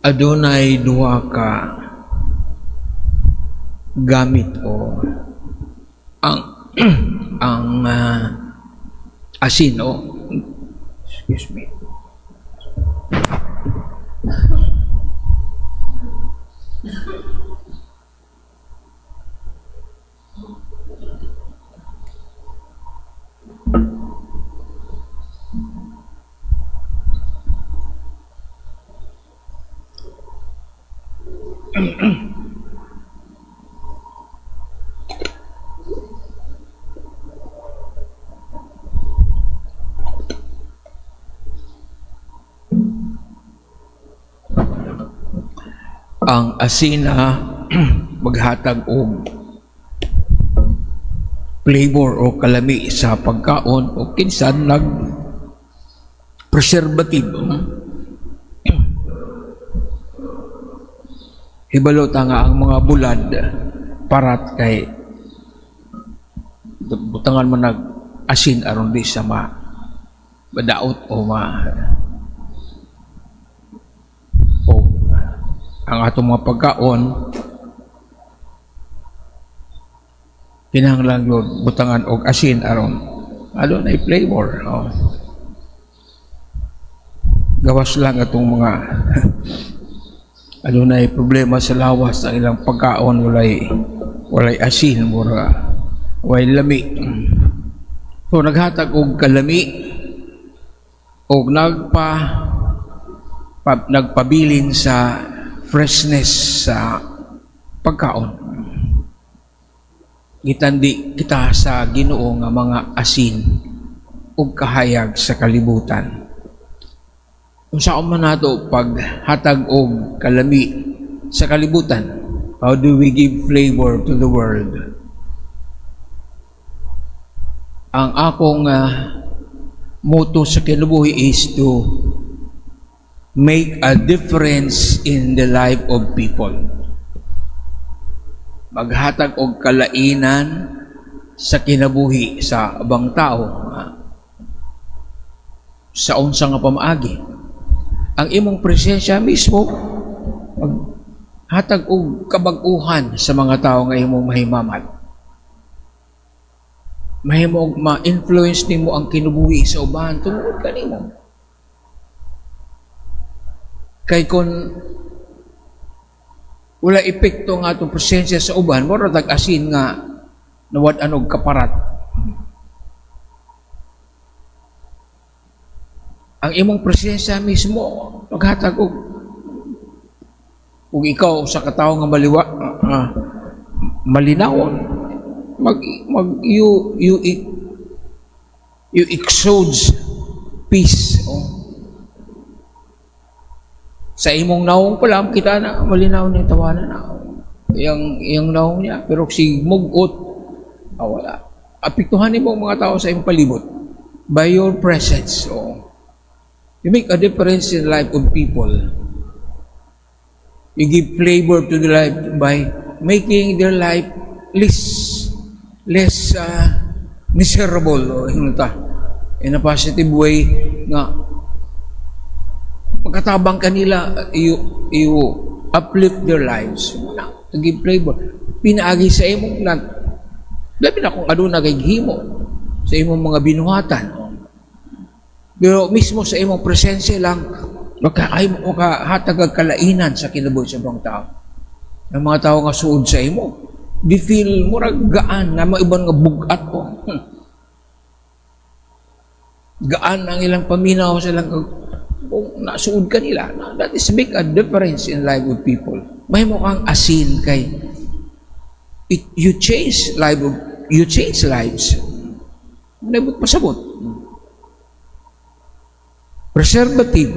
adunay duha ka gamit o ang ang asin o excuse me. Ang asina maghatag og flavor o kalami sa pagkaon o kinsan nag preservative. Hibalota nga ang mga bulad parat kay butangan man nag asin aron di sa madaot o ang atong mga pagkaon kinahanglan yun butangan og asin aron adunay flavor. Gawas lang atong mga adunay problema sa lawas ang ilang pagkaon walay asin mura walay lami. So naghatag og kalami og nagpabilin sa freshness sa pagkaon. Gitandi kita sa Ginoo nga mga asin ug kahayag sa kalibutan. Kung saan man nato paghatag og kalami sa kalibutan, how do we give flavor to the world? Ang akong motto sa kinabuhi is to make a difference in the life of people. Maghatag og kalainan sa kinabuhi sa abang tao sa unsa nga pamaagi. Ang imong presensya mismo maghatag og kabag-uhan sa mga tao nga imong mahimamat. Mahimo ma-influence nimo ang kinabuhi sa uban tungod kanimo. Kay kung wala epekto nga itong presensya sa uban, mura tag-asin nga nawad-an og kaparat. Ang imong presensya mismo, maghatag og kung ikaw sa katao nga malinawon, you exudes peace. Sa imong naong pala, kita na malinaw na yung tawanan na. Yung naong niya. Pero si mugot, wala. Apektuhan mo mga tao sa imong palibot by your presence. You make a difference in the life of people. You give flavor to the life by making their life less miserable. In a positive way nga pagkatabang kanila, you uplift their lives. To give flavor. Pinaagi sa imong labi na kung aduna kay himo sa imong mga binuhatan. Pero mismo sa imong presensya lang, makahatag ang kalainan sa kinabuhi sa ibang tao. Ang mga tao nga suod sa imo, di feel murag gaan na maiban nga bugat ko. Gaan ang ilang paminaw sa ilang kung nasuod ka nila, that is make a difference in life of people. May mo kang asin kay you change lives. Nabot pasabot. Preservative.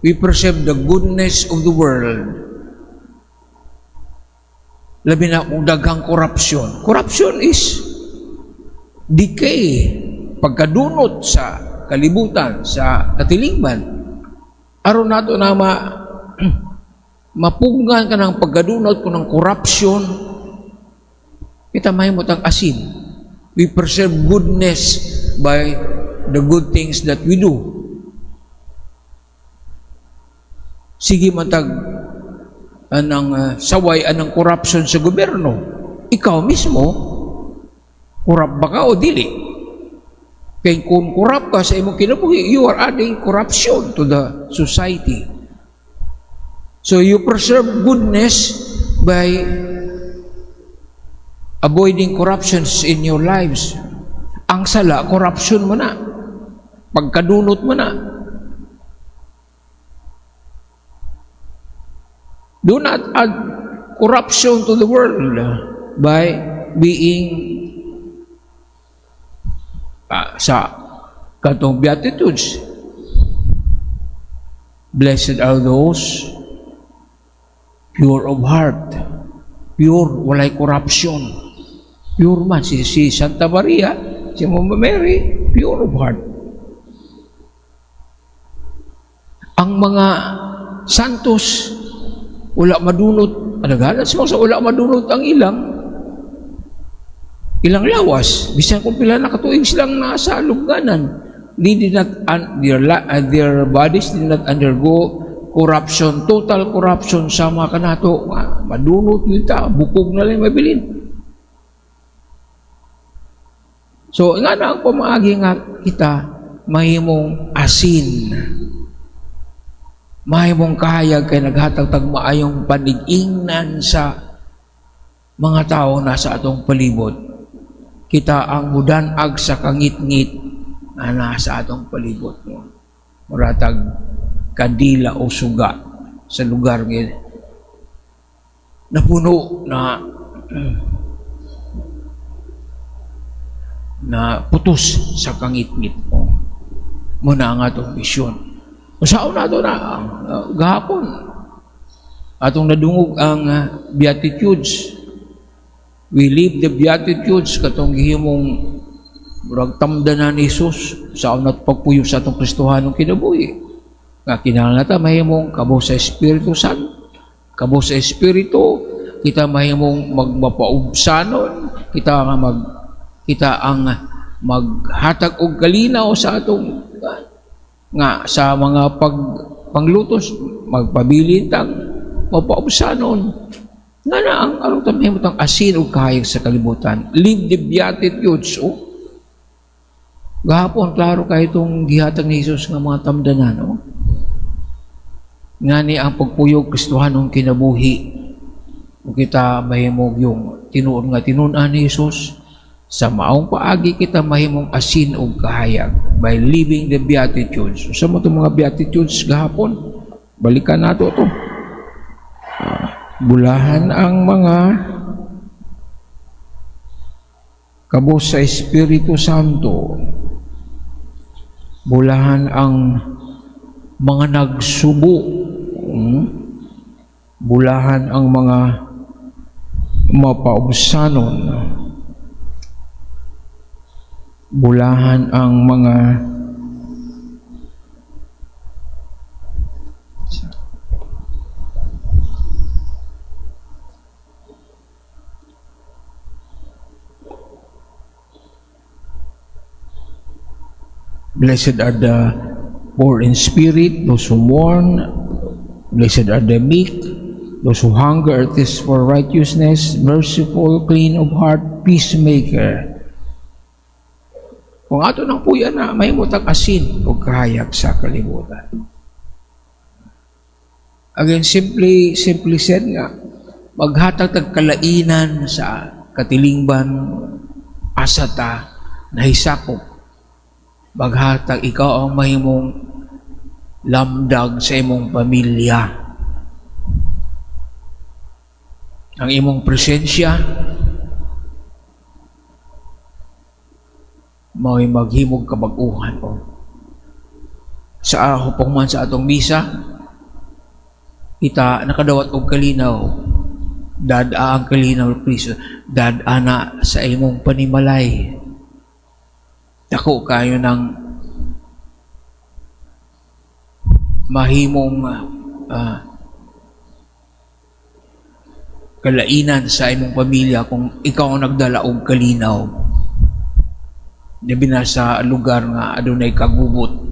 We preserve the goodness of the world. Labi na kung daghang corruption. Corruption is decay, pagkadunot sa kalibutan, sa katilingban. Aron nato na mapugnan ka ng pagkadunot ko ng corruption, kita may motang asin. We preserve goodness by the good things that we do. sige matag anang saway anang corruption sa gobyerno. Ikaw mismo, corrupt ba ka o dili? Kaya kung corrupt ka sa imong kinabuhi, you are adding corruption to the society. So you preserve goodness by avoiding corruptions in your lives. Ang sala, corruption mo na. Pagkadunot mo na. Do not add corruption to the world by being sa katong Beatitudes. Blessed are those pure of heart. Pure, walay corruption. Pure man. Si Santa Maria, si Mama Mary, pure of heart. Ang mga santos, wala madunot. Alagalan sa wala madunot ang ilang lawas. Bisan kung pila na katuig silang nasa lugganan. Their bodies did not undergo corruption, total corruption sa mga kanato. Madunot yun ta, bukog na lang mabilin. So, nga na ang pamaagi nga kita, mahimong asin. Mahimong kahayag kay naghatag maayong panig-ingnan sa mga tao nasa atong palibot. Kita ang mudanag sa kangit-ngit na nasa atong palibot. Muratag kadila o suga sa lugar ngayon. Napuno na putos sa kangit-ngit mo. Muna ang atong misyon. Saan na ito na? Gahapon. Atong nadungog ang Beatitudes. We live the Beatitudes katong gihimong murag tamdanan ni Jesus sa unat pagpuyo sa atong Kristohanong kinabuhi. Nga kinahanglan nata mahimong kabo sa Espiritu Santo. Kabo sa Espiritu, kita mahimong magmapaubsanon, kita ang maghatag og kalinaw sa atong nga sa mga panglutos, magpabilin tang mapaubsanon. Nga na ang arong tamihimot ang asin o kahayag sa kalibutan. Live the Beatitudes. Gahapon, klaro kayo itong gihatag ni Jesus nga mga tamdanan. Nga ni ang pagpuyog Kristohanong kinabuhi. Kung kita mahimog yung tinuon nga tinunan ni Jesus, sa maong paagi kita mahimong asin o kahayag by living the Beatitudes. Sa mo itong mga Beatitudes gahapon, balikan nato ito. Bulahan ang mga kabos sa Espiritu Santo. Bulahan ang mga nagsubo. Bulahan ang mga mapaubsanon. Bulahan ang mga blessed are the poor in spirit, those who mourn. Blessed are the meek, those who hunger and thirst for righteousness, merciful, clean of heart, peacemaker. Kung ato nang puya na, may mutang asin o kahayag sa kalibutan. Again, simply said nga, maghatag kalainan sa katilingban, asata, nahisakop. Maghatag ikaw ang mahimong lamdag sa imong pamilya. Ang imong presensya, may maghimog kabag-uhan. Sa hupong man sa atong misa, kita nakadawat og kalinaw, dad-a ang kalinaw Kristo, dad-a na sa imong panimalay. Dako kayo ng mahimong kalainan sa imong pamilya kung ikaw ang nagdala og kalinaw. Labi na sa lugar nga adunay kagubot.